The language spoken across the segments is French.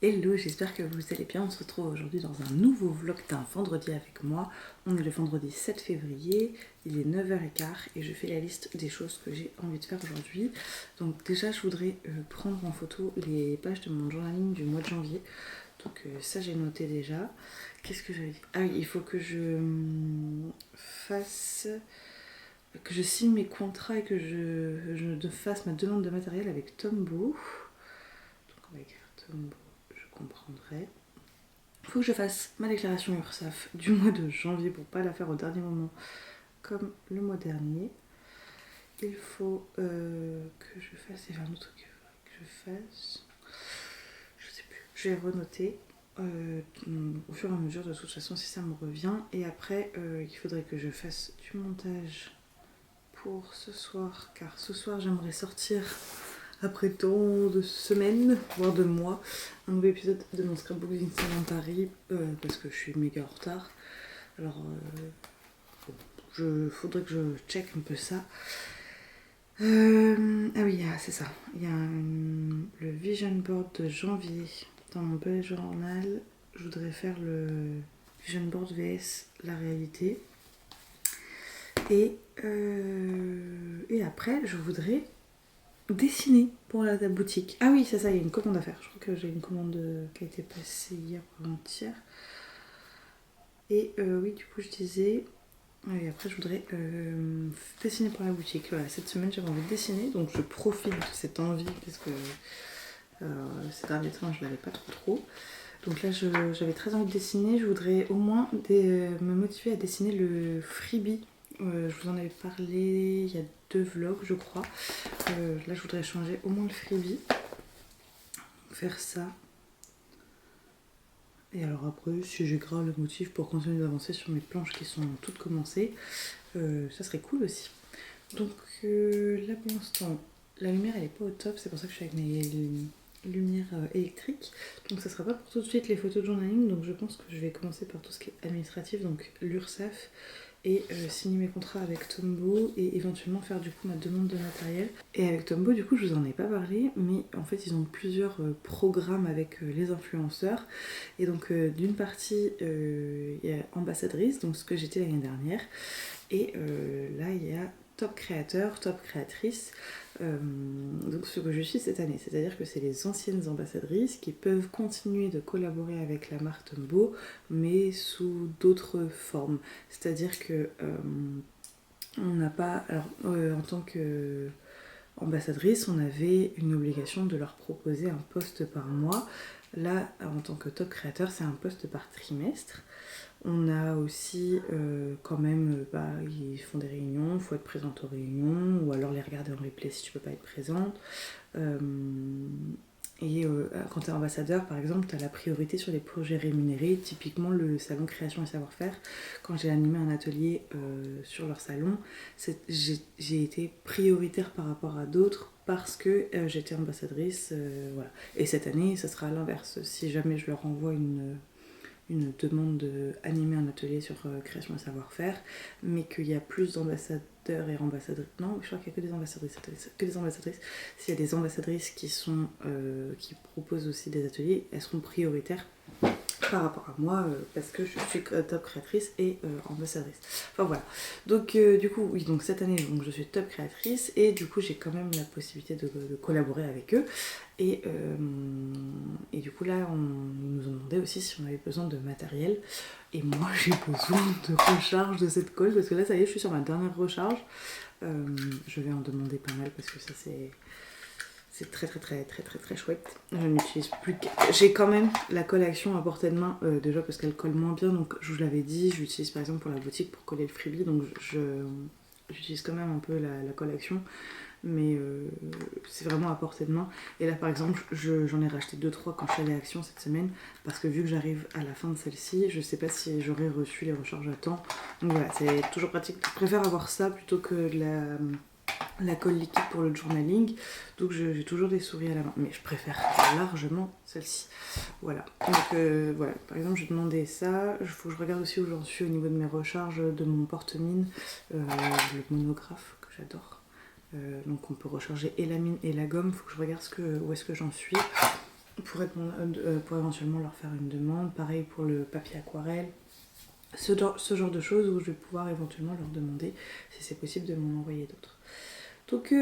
Hello, j'espère que vous allez bien. On se retrouve aujourd'hui dans un nouveau vlog d'un vendredi avec moi. On est le vendredi 7 février, il est 9h15 et je fais la liste des choses que j'ai envie de faire aujourd'hui. Donc déjà, je voudrais prendre en photo les pages de mon journaling du mois de janvier. Donc ça, j'ai noté déjà. Qu'est-ce que j'avais dit? Ah oui, il faut que je que je signe mes contrats et que je fasse ma demande de matériel avec Tombow. Donc on va écrire Tombow. Comprendrai. Il faut que je fasse ma déclaration URSSAF du mois de janvier pour pas la faire au dernier moment comme le mois dernier. Il faut que je fasse, il y avait un autre truc que je fasse, je sais plus, je vais renoter au fur et à mesure de toute façon si ça me revient. Et après il faudrait que je fasse du montage pour ce soir, car ce soir j'aimerais sortir après tant de semaines, voire de mois, un nouvel épisode de mon scrapbook d'Instagram Paris parce que je suis méga en retard. Alors, faudrait que je check un peu ça. Ah oui, c'est ça. Il y a le vision board de janvier dans mon bullet journal. Je voudrais faire le vision board vs la réalité. Et après, je voudrais dessiner pour la boutique. Ah oui, c'est ça, il y a une commande à faire. Je crois que j'ai une commande qui a été passée hier ou avant-hier. Et oui, du coup, je disais... Et après, je voudrais dessiner pour la boutique. Voilà, cette semaine, j'avais envie de dessiner, donc je profite de cette envie, parce que ces derniers temps, je l'avais pas trop. Donc là, j'avais très envie de dessiner. Je voudrais au moins me motiver à dessiner le freebie. Je vous en avais parlé il y a 2 vlogs, je crois. Là, je voudrais changer au moins le freebie. Faire ça. Et alors après, si j'ai grave le motif pour continuer d'avancer sur mes planches qui sont toutes commencées, ça serait cool aussi. Donc là pour l'instant, la lumière elle est pas au top, c'est pour ça que je suis avec mes lumières électriques. Donc ça sera pas pour tout de suite les photos de journaling, donc je pense que je vais commencer par tout ce qui est administratif, donc l'URSSAF, et signer mes contrats avec Tombow et éventuellement faire du coup ma demande de matériel. Et avec Tombow, du coup, je vous en ai pas parlé, mais en fait, ils ont plusieurs programmes avec les influenceurs. Et donc, d'une partie, il y a ambassadrice, donc ce que j'étais l'année dernière. Et là, il y a top créateur, top créatrice, donc ce que je suis cette année. C'est-à-dire que c'est les anciennes ambassadrices qui peuvent continuer de collaborer avec la marque Tombow, mais sous d'autres formes. C'est-à-dire que on n'a pas... Alors, en tant que ambassadrice, on avait une obligation de leur proposer un poste par mois. Là, en tant que top créateur, c'est un poste par trimestre. On a aussi quand même, ils font des réunions, il faut être présente aux réunions, ou alors les regarder en replay si tu peux pas être présente. Quand tu es ambassadeur, par exemple, tu as la priorité sur les projets rémunérés, typiquement le salon création et savoir-faire. Quand j'ai animé un atelier sur leur salon, j'ai été prioritaire par rapport à d'autres parce que j'étais ambassadrice. Voilà. Et cette année, ça sera à l'inverse. Si jamais je leur envoie une demande d'animer un atelier sur création et savoir-faire, mais qu'il y a plus d'ambassadeurs et ambassadrices. Non, je crois qu'il n'y a que des ambassadrices. S'il y a des ambassadrices qui proposent aussi des ateliers, elles seront prioritaires par rapport à moi parce que je suis top créatrice et ambassadrice. Enfin voilà. Donc du coup, oui, donc cette année, donc, je suis top créatrice et du coup, j'ai quand même la possibilité de collaborer avec eux. Et du coup, là, ils nous ont demandé aussi si on avait besoin de matériel. Et moi, j'ai besoin de recharge de cette colle parce que là, ça y est, je suis sur ma dernière recharge. Je vais en demander pas mal parce que ça, c'est très chouette. Je n'utilise plus que... J'ai quand même la colle action à portée de main, déjà parce qu'elle colle moins bien, donc je vous l'avais dit, je l'utilise par exemple pour la boutique pour coller le freebie, donc j'utilise quand même un peu la colle action, mais c'est vraiment à portée de main. Et là par exemple, j'en ai racheté 2-3 quand je suis allée à Action cette semaine, parce que vu que j'arrive à la fin de celle-ci, je sais pas si j'aurais reçu les recharges à temps. Donc voilà, c'est toujours pratique. Je préfère avoir ça plutôt que la colle liquide pour le journaling, donc j'ai toujours des souris à la main, mais je préfère largement celle-ci. Voilà, donc voilà, par exemple j'ai demandé ça, il faut que je regarde aussi où j'en suis au niveau de mes recharges de mon porte-mine, le monographe que j'adore, donc on peut recharger et la mine et la gomme, il faut que je regarde où est-ce que j'en suis. pour éventuellement leur faire une demande. Pareil pour le papier aquarelle. Ce genre de choses où je vais pouvoir éventuellement leur demander si c'est possible de m'en envoyer d'autres. Donc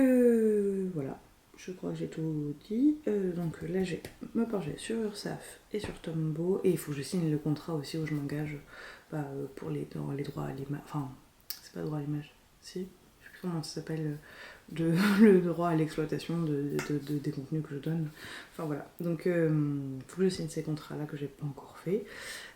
voilà, je crois que j'ai tout dit. Donc là, je vais me pencher sur URSSAF et sur Tombow. Et il faut que je signe le contrat aussi où je m'engage pour les droits à l'image. Enfin, c'est pas droit à l'image, si. Je sais plus comment ça s'appelle. Le droit à l'exploitation des contenus que je donne. Enfin voilà. Donc il faut que je signe ces contrats-là que j'ai pas encore fait.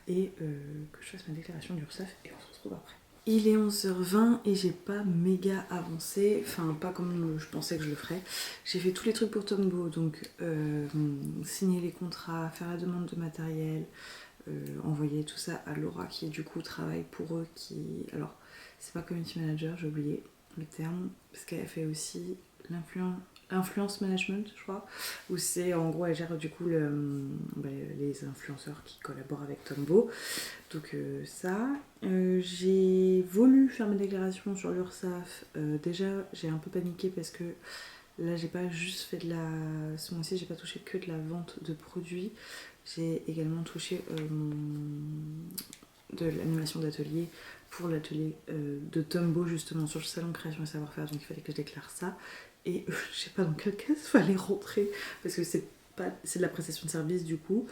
Et que je fasse ma déclaration d'URSSAF. Et on se retrouve après. Il est 11h20 et j'ai pas méga avancé, enfin pas comme je pensais que je le ferais. J'ai fait tous les trucs pour Tombow, donc signer les contrats, faire la demande de matériel, envoyer tout ça à Laura qui du coup travaille pour eux, alors c'est pas community manager, j'ai oublié le terme, parce qu'elle fait aussi l'influence management, je crois, où c'est en gros elle gère du coup les influenceurs qui collaborent avec Tombow. Donc ça, j'ai voulu faire mes déclarations sur l'URSSAF. Déjà, j'ai un peu paniqué parce que là, j'ai pas juste fait ce mois-ci, j'ai pas touché que de la vente de produits. J'ai également touché de l'animation d'atelier pour l'atelier de Tombow justement sur le salon création et savoir-faire. Donc il fallait que je déclare ça. Et je sais pas dans quelle case il fallait rentrer parce que c'est de la prestation de service du coup.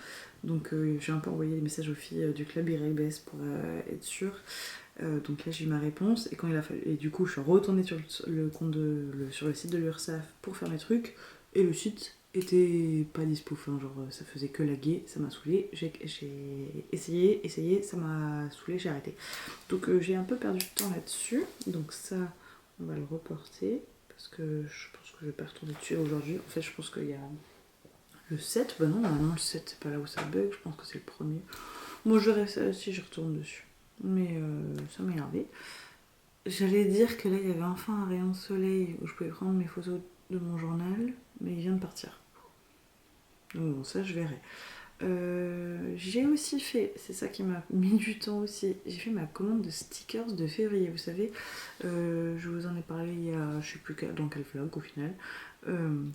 Donc j'ai un peu envoyé des messages aux filles du club IRBS pour être sûre. Donc là j'ai eu ma réponse et quand il a fallu, et du coup je suis retournée sur sur le site de l'URSSAF pour faire mes trucs et le site était pas dispo, enfin, genre ça faisait que laguer, ça m'a saoulée, j'ai essayé, ça m'a saoulée, j'ai arrêté. Donc j'ai un peu perdu de temps là-dessus, donc ça on va le reporter parce que je pense que je vais pas retourner dessus aujourd'hui. En fait je pense qu'il y a le 7, bah non, normalement le 7 c'est pas là où ça bug, je pense que c'est le premier. Moi je verrai ça si je retourne dessus. Mais ça m'a énervé. J'allais dire que là il y avait enfin un rayon de soleil où je pouvais prendre mes photos de mon journal, mais il vient de partir. Donc bon, ça je verrai. J'ai aussi fait, c'est ça qui m'a mis du temps aussi, j'ai fait ma commande de stickers de février, vous savez, je vous en ai parlé il y a, je sais plus dans quel vlog au final.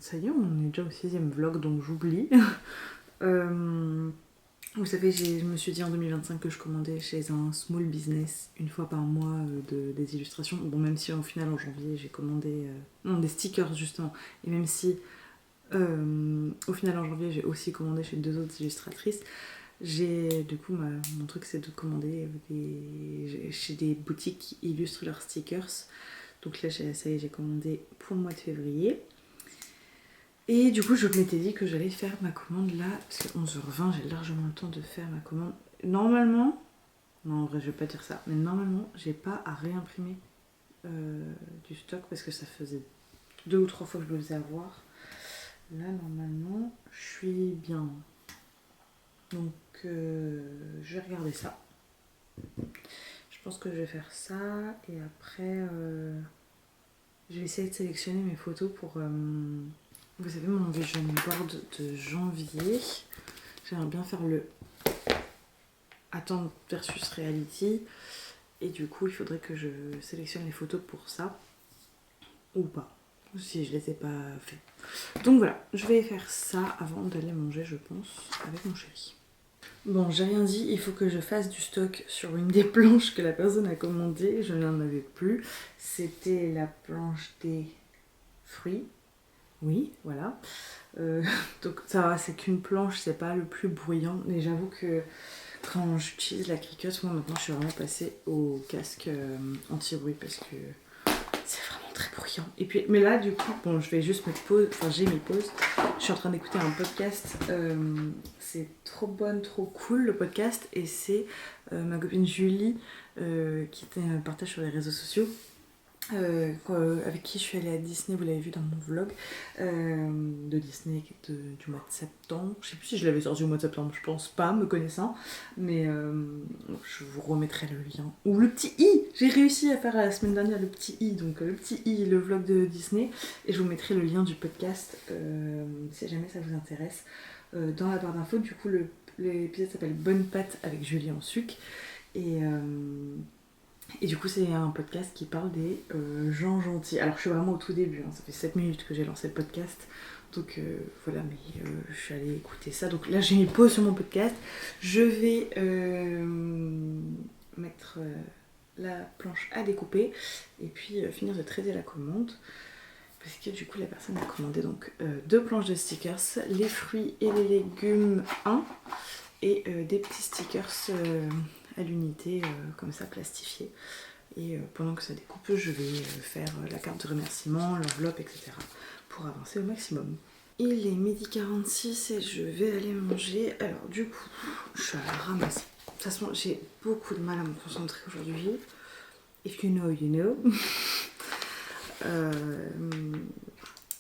Ça y est, on est déjà au 6ème vlog, donc j'oublie. Vous savez, je me suis dit en 2025 que je commandais chez un small business une fois par mois des illustrations. Bon, même si au final en janvier j'ai commandé des stickers justement, et même si au final en janvier j'ai aussi commandé chez 2 autres illustratrices, du coup mon truc c'est de commander chez des boutiques qui illustrent leurs stickers. Donc là ça y est, j'ai commandé pour le mois de février. Et du coup, je m'étais dit que j'allais faire ma commande là, parce que 11h20, j'ai largement le temps de faire ma commande. Normalement, non en vrai je vais pas dire ça, mais normalement, j'ai pas à réimprimer du stock parce que ça faisait 2 ou 3 fois que je le faisais avoir. Là, normalement, je suis bien. Donc, je vais regarder ça. Je pense que je vais faire ça et après, je vais essayer de sélectionner mes photos pour... vous savez, mon vision board de janvier, j'aimerais bien faire le attente versus reality. Et du coup, il faudrait que je sélectionne les photos pour ça. Ou pas. Si je les ai pas fait. Donc voilà, je vais faire ça avant d'aller manger, je pense, avec mon chéri. Bon, j'ai rien dit, il faut que je fasse du stock sur une des planches que la personne a commandées. Je n'en avais plus. C'était la planche des fruits. Oui, voilà. Donc ça va, c'est qu'une planche, c'est pas le plus bruyant. Mais j'avoue que quand j'utilise la Cricut, moi maintenant je suis vraiment passée au casque anti-bruit parce que c'est vraiment très bruyant. Et puis, mais là du coup, bon, je vais juste mettre pause, enfin j'ai mis pause. Je suis en train d'écouter un podcast. C'est trop bonne, trop cool le podcast. Et c'est ma copine Julie qui partage sur les réseaux sociaux. Avec qui je suis allée à Disney, vous l'avez vu dans mon vlog de Disney du mois de septembre. Je sais plus si je l'avais sorti au mois de septembre, je pense pas, me connaissant, mais je vous remettrai le lien. Ou le petit i, j'ai réussi à faire la semaine dernière le petit i, donc le petit i, le vlog de Disney, et je vous mettrai le lien du podcast si jamais ça vous intéresse dans la barre d'infos. Du coup, l'épisode s'appelle Bonne pâte avec Julie en sucre, et du coup, c'est un podcast qui parle des gens gentils. Alors, je suis vraiment au tout début, hein. Ça fait 7 minutes que j'ai lancé le podcast. Donc voilà, mais je suis allée écouter ça. Donc là j'ai mis pause sur mon podcast. Je vais mettre la planche à découper et puis finir de traiter la commande. Parce que du coup la personne a commandé donc 2 planches de stickers, les fruits et les légumes 1 et des petits stickers à l'unité comme ça plastifiés. Et pendant que ça découpe, je vais faire la carte de remerciement, l'enveloppe, etc. pour avancer au maximum. Il est 12h46 et je vais aller manger. Alors du coup, je suis à la ramasse. De toute façon, j'ai beaucoup de mal à me concentrer aujourd'hui. If you know, you know.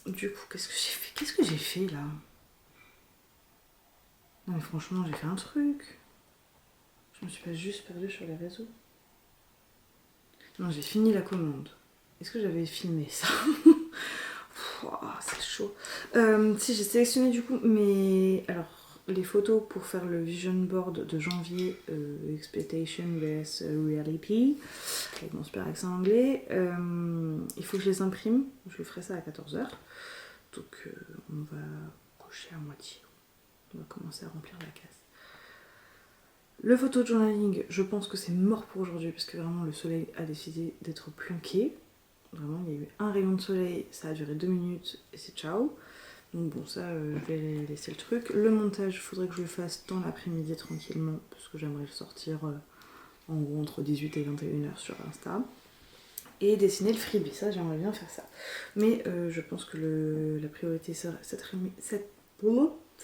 Du coup, qu'est-ce que j'ai fait? Qu'est-ce que j'ai fait là? Non mais franchement, j'ai fait un truc. Je me suis pas juste perdue sur les réseaux. Non, j'ai fini la commande. Est-ce que j'avais filmé ça? C'est chaud. Si j'ai sélectionné du coup les photos pour faire le vision board de janvier, Expectation vs Reality, avec mon super accent anglais. Il faut que je les imprime. Je ferai ça à 14h. Donc on va coucher à moitié. On va commencer à remplir la case. Le photo journaling, je pense que c'est mort pour aujourd'hui parce que vraiment le soleil a décidé d'être planqué. Vraiment, il y a eu un rayon de soleil, ça a duré 2 minutes et c'est ciao. Donc bon, ça, je vais laisser le truc. Le montage, il faudrait que je le fasse dans l'après-midi tranquillement parce que j'aimerais le sortir en gros entre 18 et 21h sur Insta. Et dessiner le freebie, ça j'aimerais bien faire ça. Mais je pense que la priorité cet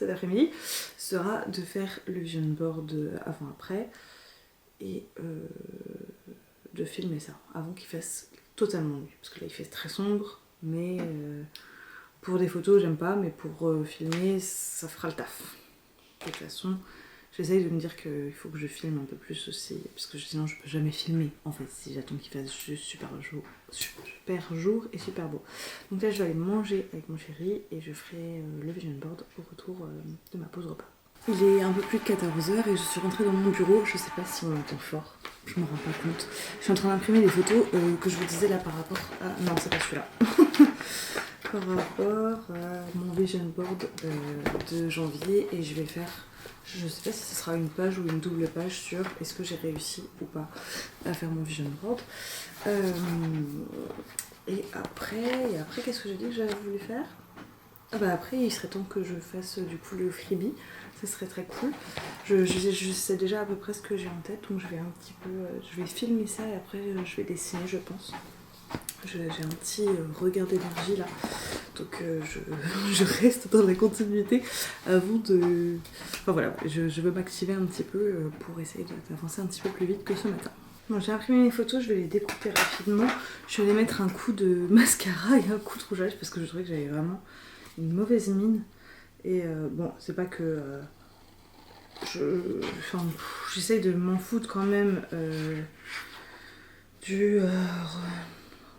après-midi sera de faire le vision board avant-après et de filmer ça avant qu'il fasse totalement nuit. Parce que là il fait très sombre, mais pour des photos j'aime pas, mais pour filmer ça fera le taf. De toute façon, j'essaye de me dire qu'il faut que je filme un peu plus aussi, parce que sinon je peux jamais filmer en fait si j'attends qu'il fasse juste super jour et super beau. Donc là je vais aller manger avec mon chéri et je ferai le vision board au retour de ma pause repas. Il est un peu plus de 14h et je suis rentrée dans mon bureau, je sais pas si on m'entend fort, je me rends pas compte. Je suis en train d'imprimer les photos que je vous disais là par rapport à... Non, c'est pas celui-là. Par rapport à mon vision board de janvier et je vais faire... Je sais pas si ce sera une page ou une double page sur est-ce que j'ai réussi ou pas à faire mon vision board. Et après qu'est-ce que j'ai dit que j'avais voulu faire? Après il serait temps que je fasse du coup le freebie, ça serait très cool. Je sais déjà à peu près ce que j'ai en tête, donc je vais filmer ça et après je vais dessiner je pense. J'ai un petit regard d'énergie là, donc je reste dans la continuité avant de... Enfin voilà, je veux m'activer un petit peu pour essayer d'avancer un petit peu plus vite que ce matin. Bon, j'ai imprimé mes photos, je vais les découper rapidement. Je vais aller mettre un coup de mascara et un coup de rouge à lèvres parce que je trouvais que j'avais vraiment une mauvaise mine. Et bon, c'est pas que... j'essaye de m'en foutre quand même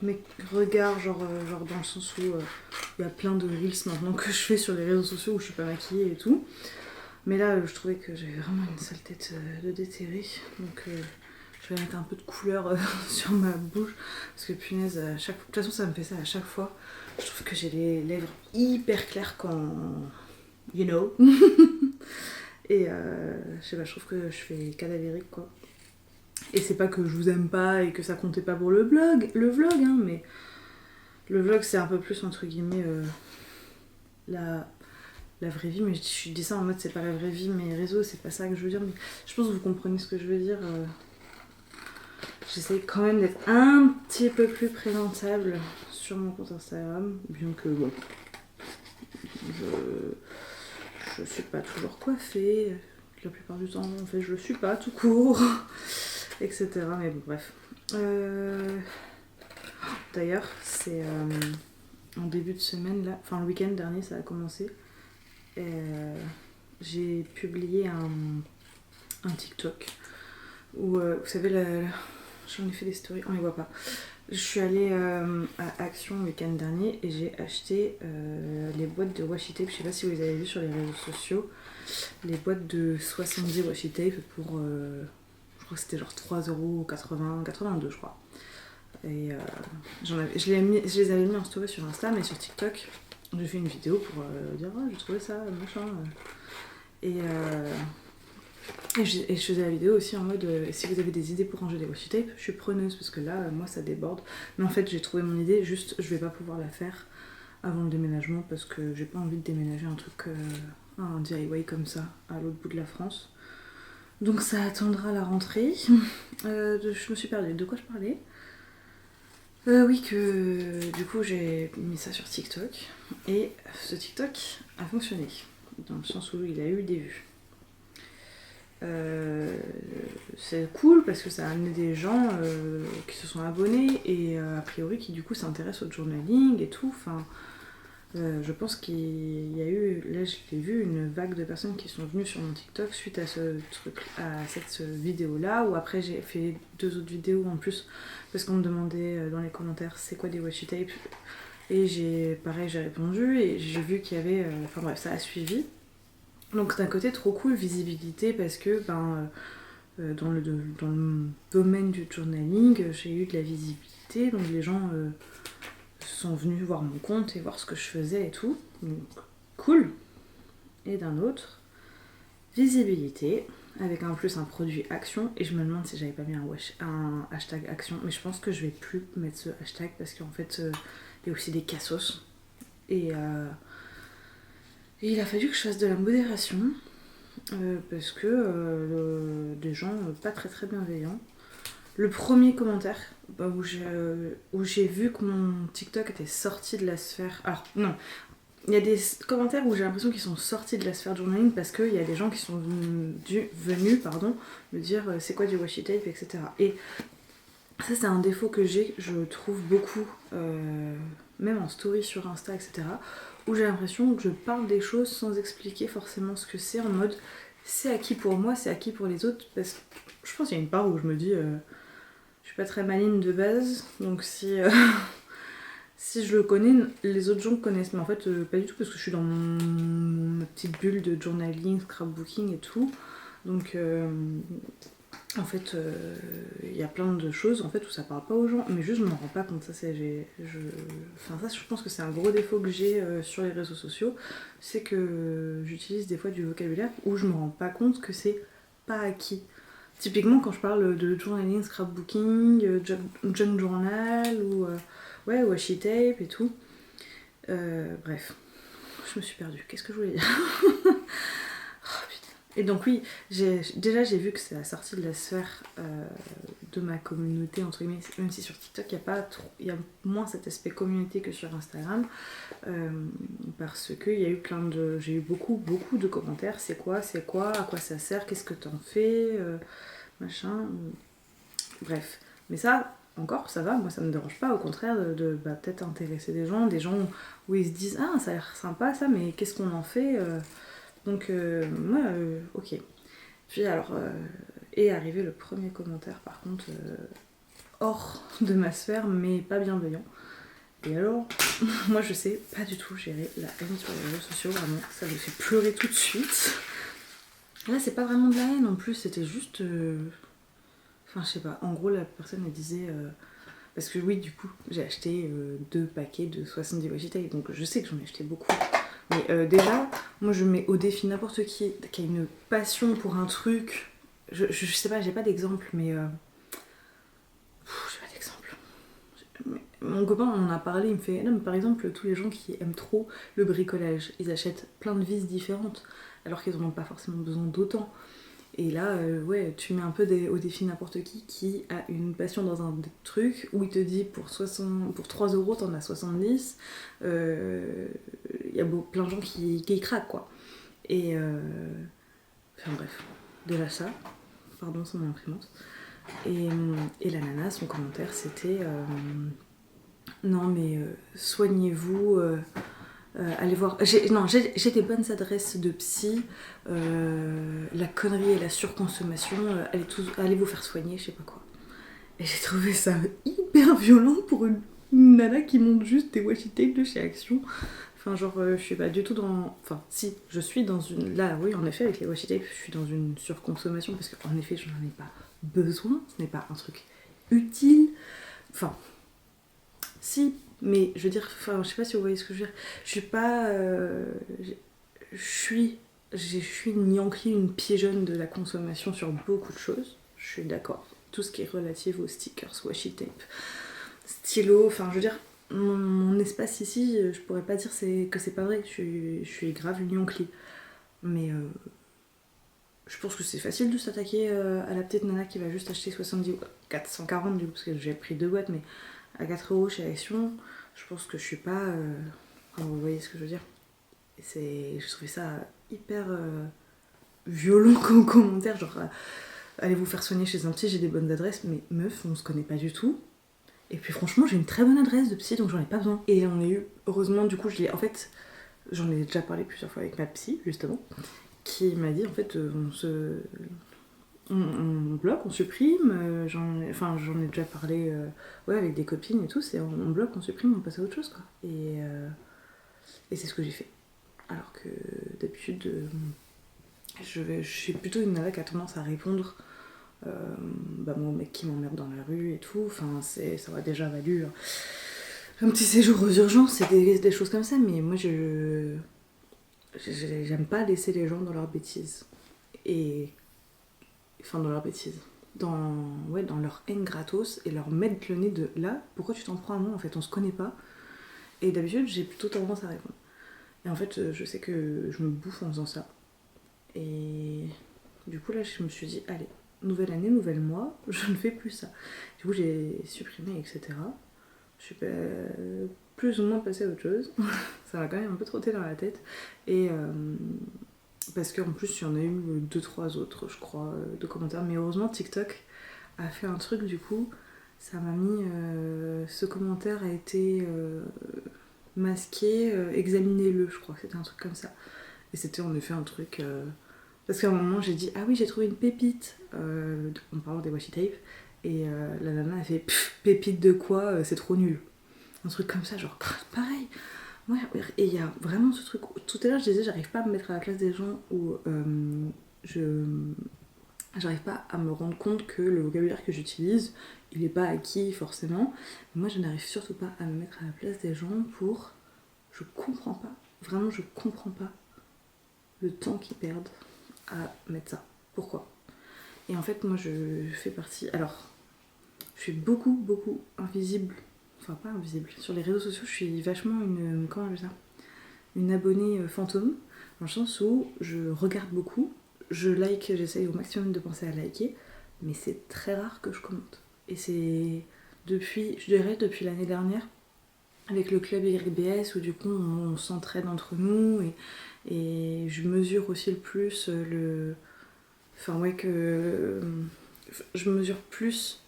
mes regards, genre dans le sens où il y a plein de reels maintenant que je fais sur les réseaux sociaux où je suis pas maquillée et tout. Mais là, je trouvais que j'avais vraiment une sale tête de déterré. Donc je vais mettre un peu de couleur sur ma bouche. Parce que punaise, de toute façon ça me fait ça à chaque fois. Je trouve que j'ai les lèvres hyper claires quand... You know. Et je sais pas, je trouve que je fais cadavérique quoi. Et c'est pas que je vous aime pas et que ça comptait pas pour le vlog hein, mais le vlog c'est un peu plus entre guillemets la vraie vie, mais je dis ça en mode c'est pas la vraie vie, mes réseaux c'est pas ça que je veux dire, mais je pense que vous comprenez ce que je veux dire. J'essaye quand même d'être un petit peu plus présentable sur mon compte Instagram, bien que bon, je suis pas toujours coiffée, la plupart du temps en fait je le suis pas tout court. Etc. Mais bon, bref. D'ailleurs, c'est en début de semaine, là, enfin le week-end dernier, ça a commencé. J'ai publié un TikTok où, vous savez, j'en ai fait des stories, on les voit pas. Je suis allée à Action le week-end dernier et j'ai acheté les boîtes de washi tape. Je sais pas si vous les avez vues sur les réseaux sociaux. Les boîtes de 70 washi tape pour... je crois que c'était genre 3,80€, 82 je crois. Et je les avais mis en story sur Insta, mais sur TikTok, J'ai fait une vidéo pour dire ah, j'ai trouvé ça, machin. Et je faisais la vidéo aussi en mode si vous avez des idées pour ranger des washi tape, je suis preneuse parce que là, moi ça déborde. Mais en fait, j'ai trouvé mon idée, juste je vais pas pouvoir la faire avant le déménagement parce que j'ai pas envie de déménager un truc, un DIY comme ça à l'autre bout de la France. Donc ça attendra la rentrée. Je me suis perdue. De quoi je parlais Oui, que du coup j'ai mis ça sur TikTok et ce TikTok a fonctionné dans le sens où il a eu des vues. C'est cool parce que ça a amené des gens qui se sont abonnés et a priori qui du coup s'intéressent au journaling et tout. Enfin, je pense qu'il y a eu, là j'ai vu une vague de personnes qui sont venues sur mon TikTok suite à ce truc, à cette vidéo là, ou après j'ai fait 2 autres vidéos en plus parce qu'on me demandait dans les commentaires c'est quoi des washi tape et j'ai répondu et j'ai vu qu'il y avait, enfin bref ça a suivi. Donc d'un côté trop cool, visibilité parce que dans le domaine du journaling j'ai eu de la visibilité, donc les gens sont venus voir mon compte et voir ce que je faisais et tout. Donc cool. Et d'un autre, visibilité avec en plus un produit action et je me demande si j'avais pas mis un hashtag action, mais je pense que je vais plus mettre ce hashtag parce qu'en fait il y a aussi des cassos et il a fallu que je fasse de la modération parce que des gens pas très très bienveillants. Le premier commentaire où j'ai vu que mon TikTok était sorti de la sphère... Alors non, il y a des commentaires où j'ai l'impression qu'ils sont sortis de la sphère journaling parce qu'il y a des gens qui sont venus me dire c'est quoi du washi tape, etc. Et ça c'est un défaut que j'ai, je trouve beaucoup, même en story sur Insta, etc. Où j'ai l'impression que je parle des choses sans expliquer forcément ce que c'est, en mode c'est acquis pour moi, c'est acquis pour les autres, parce que je pense qu'il y a une part où je me dis je suis pas très maligne de base, donc si je le connais, les autres gens le connaissent, mais en fait pas du tout parce que je suis dans ma petite bulle de journaling, scrapbooking et tout, donc en fait il y a plein de choses en fait où ça parle pas aux gens, mais juste je m'en rends pas compte. Ça je pense que c'est un gros défaut que j'ai sur les réseaux sociaux, c'est que j'utilise des fois du vocabulaire où je me rends pas compte que c'est pas acquis. Typiquement quand je parle de journaling, scrapbooking, junk journal ou washi tape et tout. Bref, je me suis perdue. Qu'est-ce que je voulais dire? Oh, putain. Et donc oui, j'ai vu que c'est la sortie de la sphère de ma communauté, entre guillemets, même si sur TikTok il y a moins cet aspect communauté que sur Instagram, parce que j'ai eu beaucoup de commentaires. C'est quoi, à quoi ça sert, qu'est-ce que t'en fais, machin. Bref, mais ça, encore, ça va, moi ça me dérange pas, au contraire de peut-être intéresser des gens où ils se disent ah ça a l'air sympa ça, mais qu'est-ce qu'on en fait, donc moi ok. Puis alors est arrivé le premier commentaire par contre hors de ma sphère mais pas bienveillant. Et alors moi je sais pas du tout gérer la haine sur les réseaux sociaux, vraiment ça me fait pleurer tout de suite. Là c'est pas vraiment de la haine en plus, c'était juste enfin je sais pas, en gros la personne elle disait parce que oui du coup j'ai acheté 2 paquets de 70 washi tape, donc je sais que j'en ai acheté beaucoup. Mais déjà, moi je mets au défi n'importe qui a une passion pour un truc. Je sais pas, j'ai pas d'exemple, mais. J'ai pas d'exemple. Mon copain en a parlé, il me fait non, mais par exemple, tous les gens qui aiment trop le bricolage, ils achètent plein de vis différentes, alors qu'ils n'en ont pas forcément besoin d'autant. Et là, ouais, tu mets un peu au défi n'importe qui a une passion dans un truc où il te dit pour 3 € t'en as 70. Il y a plein de gens qui y craquent quoi. Et enfin bref, déjà ça. Pardon, c'est mon imprimante. Et la nana, son commentaire c'était non mais soignez-vous. Allez voir. J'ai des bonnes adresses de psy. La connerie et la surconsommation, allez vous faire soigner, je sais pas quoi. Et j'ai trouvé ça hyper violent pour une nana qui monte juste des washi tape de chez Action. Enfin, genre, je suis pas du tout dans. Enfin, si, je suis dans une. Là, oui, en effet, avec les washi tape, je suis dans une surconsommation parce qu'en effet, je n'en ai pas besoin. Ce n'est pas un truc utile. Enfin, si, Mais je veux dire, enfin, je sais pas si vous voyez ce que je veux dire. Je suis pas. Je suis une Yankee, une pigeonne de la consommation sur beaucoup de choses. Je suis d'accord. Tout ce qui est relatif aux stickers, washi tape, stylo, enfin, je veux dire, mon espace ici, je pourrais pas dire que c'est pas vrai. Je suis grave une Yankee. Mais je pense que c'est facile de s'attaquer à la petite nana qui va juste acheter 70 ou 440 du coup, parce que j'ai pris 2 boîtes, mais à 4 € chez Action. Je pense que je suis pas. Vous voyez ce que je veux dire. Je trouvais ça hyper violent comme commentaire, genre allez vous faire soigner chez un psy, j'ai des bonnes adresses, mais meuf, on se connaît pas du tout. Et puis franchement, j'ai une très bonne adresse de psy, donc j'en ai pas besoin. Et on a eu, heureusement, du coup, en fait, j'en ai déjà parlé plusieurs fois avec ma psy, justement, qui m'a dit, en fait, on bloque, on supprime, j'en ai déjà parlé ouais, avec des copines et tout, c'est on bloque, on supprime, on passe à autre chose, quoi. Et c'est ce que j'ai fait. Alors que d'habitude, je suis plutôt une nana qui a tendance à répondre moi, au mec qui m'emmerde dans la rue et tout. Enfin, ça m'a déjà valu un petit séjour aux urgences et des choses comme ça, mais moi, j'aime pas laisser les gens dans leurs bêtises. Et. Enfin, dans leurs bêtises. Dans leur haine gratos et leur mettre le nez de là, pourquoi tu t'en prends à moi en fait, on se connaît pas. Et d'habitude, j'ai plutôt tendance à répondre. Et en fait, je sais que je me bouffe en faisant ça. Et du coup, là, je me suis dit, allez, nouvelle année, nouvel mois, je ne fais plus ça. Du coup, j'ai supprimé, etc. Je suis plus ou moins passée à autre chose. Ça m'a quand même un peu trotté dans la tête. Et parce qu'en plus, il y en a eu 2-3 autres, je crois, de commentaires. Mais heureusement, TikTok a fait un truc, du coup, ça m'a mis. Ce commentaire a été masqué, examinez-le, je crois que c'était un truc comme ça. Et c'était en effet un truc. Parce qu'à un moment, j'ai dit, ah oui, j'ai trouvé une pépite, en parlant des washi tape. Et la nana a fait, pépite de quoi, c'est trop nul. Un truc comme ça, genre, pareil. Ouais, et il y a vraiment ce truc. Tout à l'heure, je disais, j'arrive pas à me mettre à la place des gens où j'arrive pas à me rendre compte que le vocabulaire que j'utilise, il est pas acquis forcément. Mais moi, je n'arrive surtout pas à me mettre à la place des gens pour. Je comprends pas. Vraiment, je comprends pas le temps qu'ils perdent à mettre ça. Pourquoi? Et en fait, moi, je fais partie. Alors, je suis beaucoup invisible. Enfin, pas invisible. Sur les réseaux sociaux, je suis vachement une. Comment on appelle ça? Une abonnée fantôme. Dans le sens où je regarde beaucoup. Je like, j'essaye au maximum de penser à liker. Mais c'est très rare que je commente. Et c'est depuis, je dirais, depuis l'année dernière, avec le club YBS, où du coup, on s'entraide entre nous. Et je mesure aussi le plus le. Enfin, ouais, que. Je mesure plus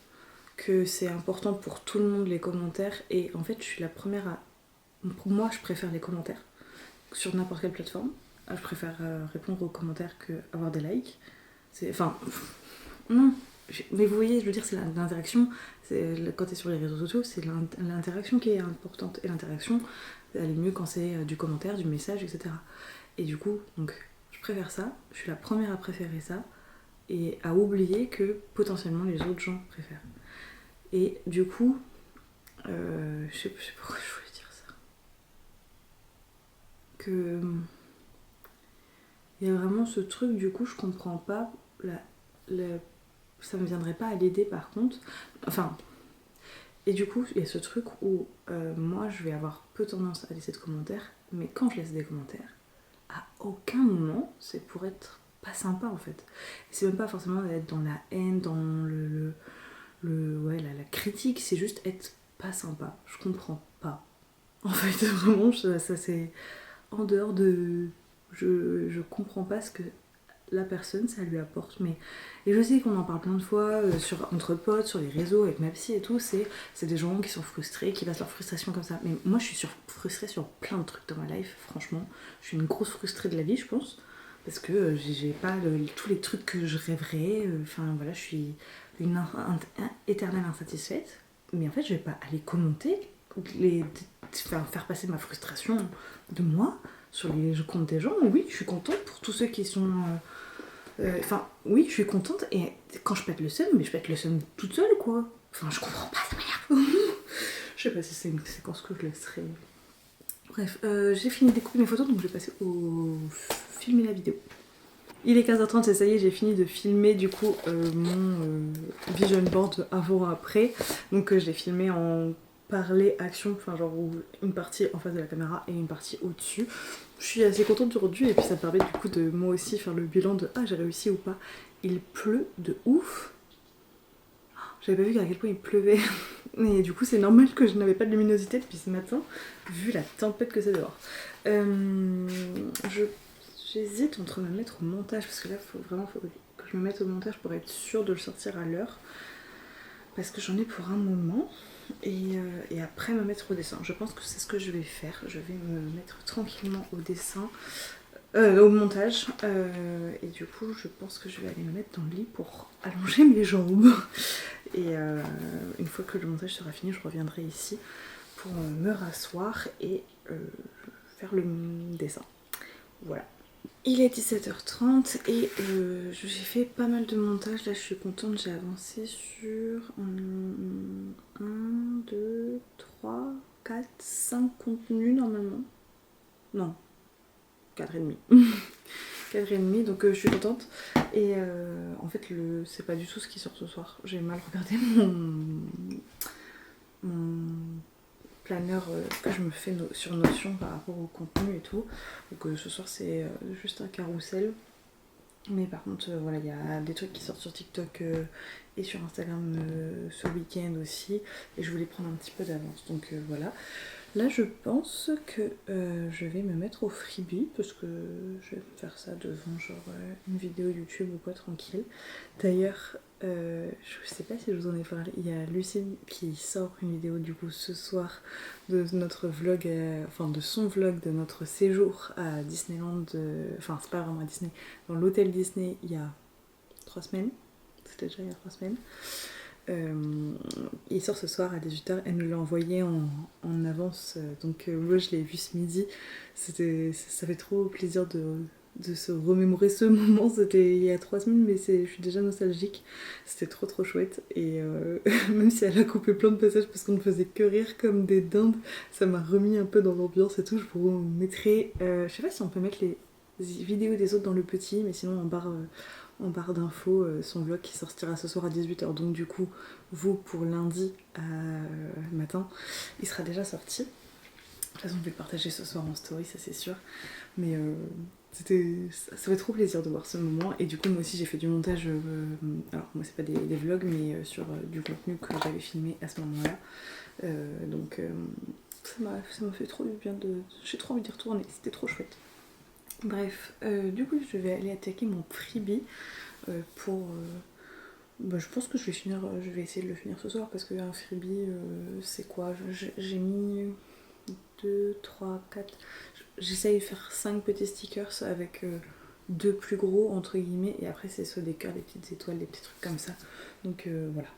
que c'est important pour tout le monde les commentaires. Et en fait, je suis la première à. Pour moi, je préfère les commentaires sur n'importe quelle plateforme. Je préfère répondre aux commentaires que avoir des likes. Enfin, non. Mais vous voyez, je veux dire, c'est l'interaction. Quand tu es sur les réseaux sociaux, c'est l'interaction qui est importante. Et l'interaction, elle est mieux quand c'est du commentaire, du message, etc. Et du coup, donc, je préfère ça. Je suis la première à préférer ça. Et à oublier que potentiellement les autres gens préfèrent. Et du coup, je sais pas pourquoi je voulais dire ça. Que. Il y a vraiment ce truc, du coup, je comprends pas. Ça me viendrait pas à l'idée par contre. Enfin. Et du coup, il y a ce truc où moi, je vais avoir peu tendance à laisser de commentaires. Mais quand je laisse des commentaires, à aucun moment, c'est pour être pas sympa en fait. C'est même pas forcément d'être dans la haine, dans la critique, c'est juste être pas sympa. Je comprends pas. En fait, vraiment, ça c'est en dehors de. Je comprends pas ce que la personne ça lui apporte. Et je sais qu'on en parle plein de fois entre potes, sur les réseaux, avec ma psy et tout. C'est des gens qui sont frustrés, qui passent leur frustration comme ça. Mais moi, je suis frustrée sur plein de trucs dans ma life, franchement. Je suis une grosse frustrée de la vie, je pense. Parce que j'ai pas tous les trucs que je rêverais. Enfin, voilà, je suis une éternelle insatisfaite. Mais en fait, je vais pas aller commenter, faire passer ma frustration de moi sur les comptes des gens. Oui, je suis contente pour tous ceux qui sont. Oui, je suis contente. Et quand je pète le seum, mais je pète le seum toute seule, quoi. Enfin, je comprends pas, ça m'énerve. Je sais pas si c'est une séquence que je laisserai. Bref, j'ai fini de découper mes photos, donc je vais passer au filmer la vidéo. Il est 15h30 et ça y est, j'ai fini de filmer du coup mon vision board avant-après. Donc je l'ai filmé en parler action, enfin genre une partie en face de la caméra et une partie au-dessus. Je suis assez contente du rendu et puis ça me permet du coup de moi aussi faire le bilan de ah j'ai réussi ou pas. Il pleut de ouf. J'avais pas vu à quel point il pleuvait. Et du coup c'est normal que je n'avais pas de luminosité depuis ce matin vu la tempête que c'est dehors. J'hésite entre me mettre au montage parce que là faut que je me mette au montage pour être sûre de le sortir à l'heure. Parce que j'en ai pour un moment. Et après me mettre au dessin. Je pense que c'est ce que je vais faire. Je vais me mettre tranquillement au dessin, au montage. Et du coup, je pense que je vais aller me mettre dans le lit pour allonger mes jambes. Et une fois que le montage sera fini, je reviendrai ici pour me rasseoir et faire le dessin. Voilà. Il est 17h30 et j'ai fait pas mal de montage. Là, je suis contente. J'ai avancé sur 1, 2, 3, 4, 5 contenus normalement. Non, 4 et demi. 4 et demi, donc je suis contente. Et en fait, c'est pas du tout ce qui sort ce soir. J'ai mal regardé mon planeur que je me fais sur Notion par rapport au contenu et tout. Donc ce soir c'est juste un carrousel. Mais par contre voilà, il y a des trucs qui sortent sur TikTok et sur Instagram ce week-end aussi. Et je voulais prendre un petit peu d'avance. Donc voilà. Là je pense que je vais me mettre au freebie parce que je vais faire ça devant genre une vidéo YouTube ou quoi tranquille. D'ailleurs je sais pas si je vous en ai parlé, il y a Lucille qui sort une vidéo du coup ce soir de notre vlog, enfin de son vlog de notre séjour à Disneyland, enfin c'est pas vraiment à Disney, dans l'hôtel Disney il y a 3 semaines, c'était déjà il y a 3 semaines. Il sort ce soir à 18h, elle nous l'a envoyé en avance, donc moi je l'ai vu ce midi, ça fait trop plaisir de se remémorer ce moment. C'était il y a 3 semaines mais je suis déjà nostalgique, c'était trop chouette et même si elle a coupé plein de passages parce qu'on ne faisait que rire comme des dindes, ça m'a remis un peu dans l'ambiance et tout. Je vous mettrai, je sais pas si on peut mettre les vidéos des autres dans le petit, mais sinon en barre d'infos son vlog qui sortira ce soir à 18h. Donc du coup, vous pour lundi matin, il sera déjà sorti. De toute façon, je vais le partager ce soir en story, ça c'est sûr. Mais ça fait trop plaisir de voir ce moment. Et du coup, moi aussi j'ai fait du montage, alors moi c'est pas des vlogs, mais sur du contenu que j'avais filmé à ce moment-là. Donc ça m'a fait trop du bien j'ai trop envie d'y retourner, c'était trop chouette. Bref, du coup je vais aller attaquer mon freebie pour... je pense que je vais essayer de le finir ce soir parce qu'un freebie c'est quoi, j'ai mis 2, 3, 4... J'essaye de faire 5 petits stickers avec 2 plus gros entre guillemets et après c'est soit des cœurs, des petites étoiles, des petits trucs comme ça. Donc voilà.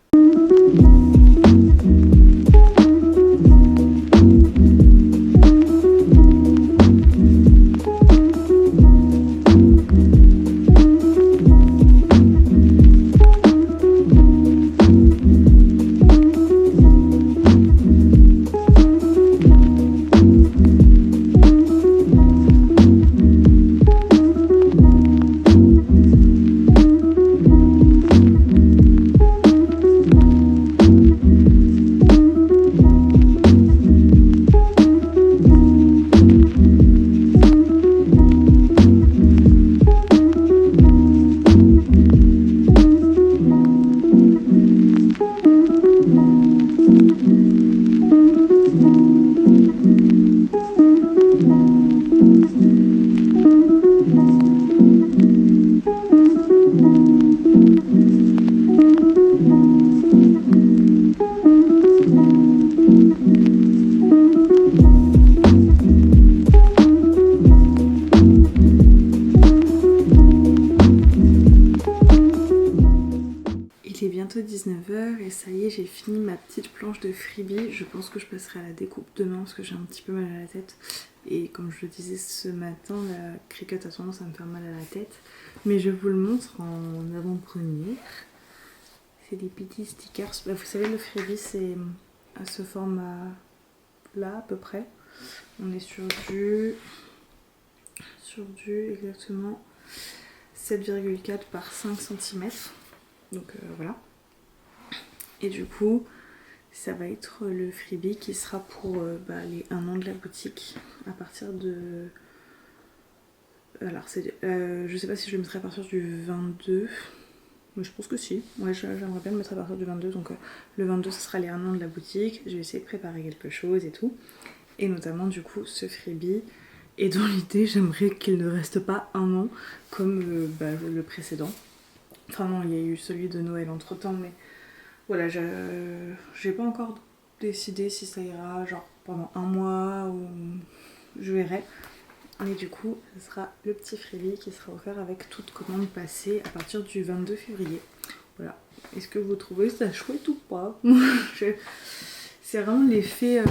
Il est bientôt 19h et ça y est, j'ai fini ma petite planche de freebie. Je pense que je passerai à la découpe demain parce que j'ai un petit peu mal à la tête. Et comme je le disais ce matin, la cricket a tendance à me faire mal à la tête. Mais je vous le montre en avant-première. C'est des petits stickers. Vous savez, le freebie, c'est à ce format là à peu près. On est sur du exactement 7,4 par 5 cm. Donc voilà. Et du coup, ça va être le freebie qui sera pour les 1 an de la boutique à partir de... Alors, je sais pas si je le mettrai à partir du 22, mais je pense que si. Ouais, j'aimerais bien le mettre à partir du 22. Donc le 22, ce sera les 1 an de la boutique. Je vais essayer de préparer quelque chose et tout. Et notamment, du coup, ce freebie. Et dans l'idée, j'aimerais qu'il ne reste pas 1 an comme le précédent. Enfin non, il y a eu celui de Noël entre temps, mais voilà, j'ai pas encore décidé si ça ira genre pendant 1 mois ou je verrai. Mais du coup, ce sera le petit freebie qui sera offert avec toute commande passée à partir du 22 février. Voilà. Est-ce que vous trouvez ça chouette ou pas? C'est vraiment l'effet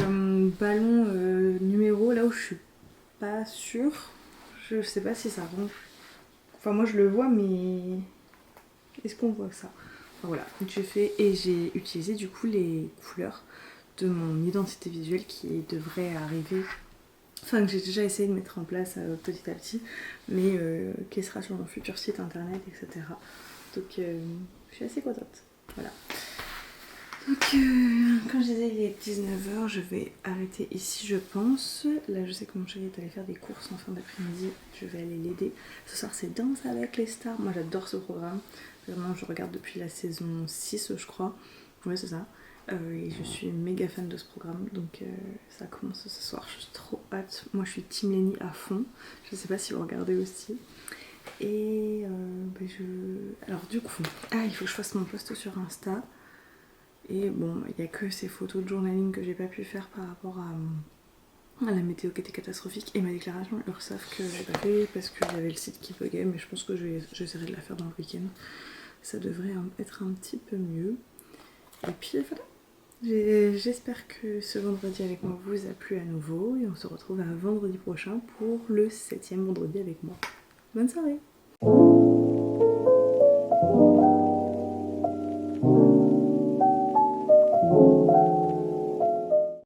ballon numéro là où je suis pas sûre. Je sais pas si ça rend... Enfin moi je le vois mais... Est-ce qu'on voit ça? Enfin, voilà, j'ai utilisé du coup les couleurs de mon identité visuelle qui devrait arriver, enfin que j'ai déjà essayé de mettre en place petit à petit, mais qui sera sur mon futur site internet, etc. Donc je suis assez contente. Voilà. Donc comme je disais, il est 19h, je vais arrêter ici je pense. Là je sais que mon chéri est allé faire des courses en fin d'après-midi, je vais aller l'aider. Ce soir c'est Danse avec les stars, moi j'adore ce programme. Vraiment je regarde depuis la saison 6 je crois. Ouais c'est ça. Et je suis méga fan de ce programme, donc ça commence ce soir, je suis trop hâte. Moi je suis Team Lenny à fond, je sais pas si vous regardez aussi. Et alors du coup, il faut que je fasse mon post sur Insta. Et bon, il n'y a que ces photos de journaling que j'ai pas pu faire par rapport à la météo qui était catastrophique. Et ma déclaration URSSAF que j'ai pas fait parce qu'il y avait le site qui buguait, mais je pense que j'essaierai de la faire dans le week-end. Ça devrait être un petit peu mieux. Et puis voilà. J'espère que ce vendredi avec moi vous a plu à nouveau. Et on se retrouve un vendredi prochain pour le 7e vendredi avec moi. Bonne soirée!